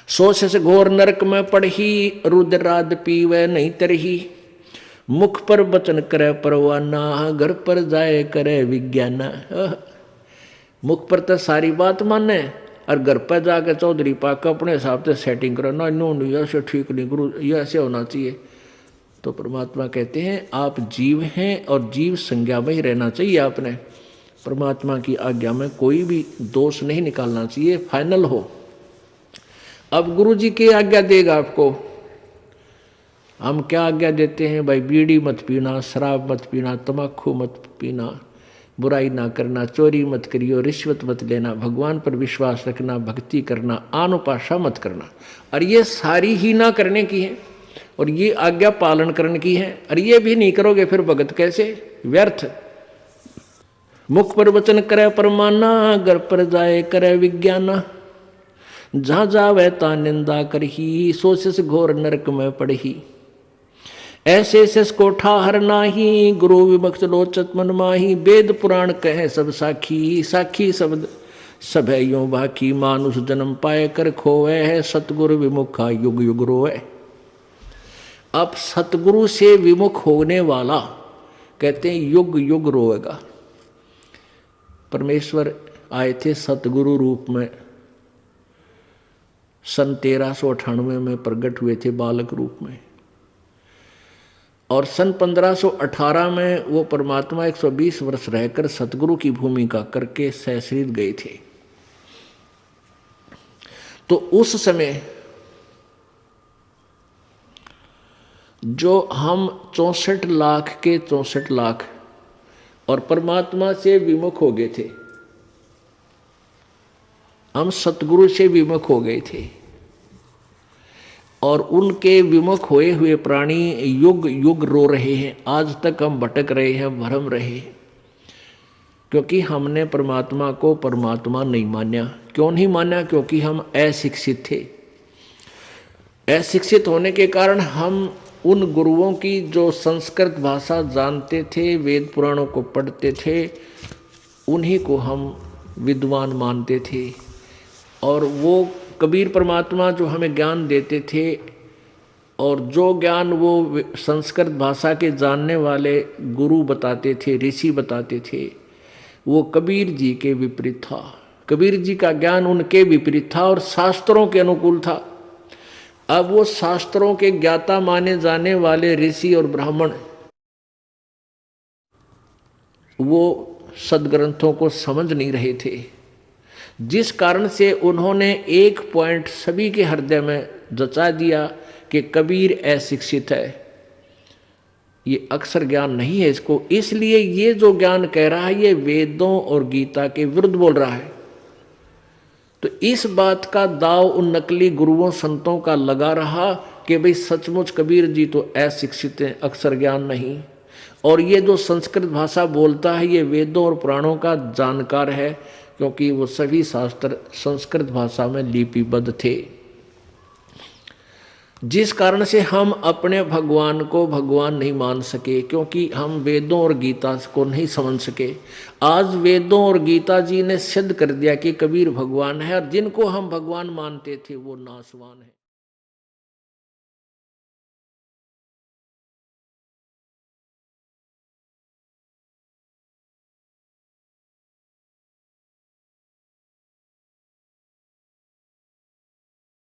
सोच से घोर नरक में पड़ही, रुद्राद पीवे नहीं तरही। मुख पर वचन करे परवाना, घर पर जाए करे विज्ञाना। मुख पर तो सारी बात माने और घर पर जाकर चौधरी पाक अपने हिसाब से सेटिंग करो ना, इन्होंने ऐसे ठीक नहीं गुरु, ये ऐसे होना चाहिए। तो परमात्मा कहते हैं आप जीव हैं और जीव संज्ञा में ही रहना चाहिए। आपने परमात्मा की आज्ञा में कोई भी दोष नहीं निकालना चाहिए, फाइनल हो। अब गुरु जी की आज्ञा देगा आपको। हम क्या आज्ञा देते हैं भाई? बीड़ी मत पीना, शराब मत पीना, तम्बाकू मत पीना, बुराई ना करना, चोरी मत करियो, रिश्वत मत लेना, भगवान पर विश्वास रखना, भक्ति करना, आनुपाशा मत करना। और ये सारी ही ना करने की है और ये आज्ञा पालन करने की है। और ये भी नहीं करोगे फिर भगत कैसे? व्यर्थ। मुख पर वचन करे परमाना, घर पर जाए करे विज्ञाना। जहाँ जावे ता निंदा करही, सोच से घोर नरक में पड़ही। ऐसे से कोठा हर नाही, गुरु विमुक्त लोचत मन माही। वेद पुराण कहे सब साखी, साखी शब्द सब है यूं बाकी। मानुष जन्म पाए कर खोए है, सतगुरु विमुखा युग युग रोए। अब सतगुरु से विमुख होने वाला कहते हैं युग युग रोएगा। परमेश्वर आए थे सतगुरु रूप में, सन 1398 में प्रकट हुए थे बालक रूप में। और सन 1518 में वो परमात्मा 120 वर्ष रहकर सतगुरु की भूमिका करके सहशरीर गए थे। तो उस समय जो हम 64 लाख के 64 लाख और परमात्मा से विमुख हो गए थे, हम सतगुरु से विमुख हो गए थे। और उनके विमुख हुए हुए प्राणी युग युग रो रहे हैं। आज तक हम भटक रहे हैं, भरम रहे हैं, क्योंकि हमने परमात्मा को परमात्मा नहीं माना। क्यों नहीं माना? क्योंकि हम अशिक्षित थे। अशिक्षित होने के कारण हम उन गुरुओं की जो संस्कृत भाषा जानते थे, वेद पुराणों को पढ़ते थे, उन्हीं को हम विद्वान मानते थे। और वो कबीर परमात्मा जो हमें ज्ञान देते थे और जो ज्ञान वो संस्कृत भाषा के जानने वाले गुरु बताते थे, ऋषि बताते थे, वो कबीर जी के विपरीत था। कबीर जी का ज्ञान उनके विपरीत था और शास्त्रों के अनुकूल था। अब वो शास्त्रों के ज्ञाता माने जाने वाले ऋषि और ब्राह्मण वो सदग्रंथों को समझ नहीं रहे थे, जिस कारण से उन्होंने एक पॉइंट सभी के हृदय में जचा दिया कि कबीर अशिक्षित है, ये अक्षर ज्ञान नहीं है इसको। इसलिए ये जो ज्ञान कह रहा है ये वेदों और गीता के विरुद्ध बोल रहा है। तो इस बात का दाव उन नकली गुरुओं संतों का लगा रहा कि भाई सचमुच कबीर जी तो अशिक्षित हैं, अक्षर ज्ञान नहीं। और ये जो संस्कृत भाषा बोलता है ये वेदों और पुराणों का जानकार है, क्योंकि वो सभी शास्त्र संस्कृत भाषा में लिपिबद्ध थे। जिस कारण से हम अपने भगवान को भगवान नहीं मान सके, क्योंकि हम वेदों और गीता को नहीं समझ सके। आज वेदों और गीता जी ने सिद्ध कर दिया कि कबीर भगवान है और जिनको हम भगवान मानते थे वो नासवान है।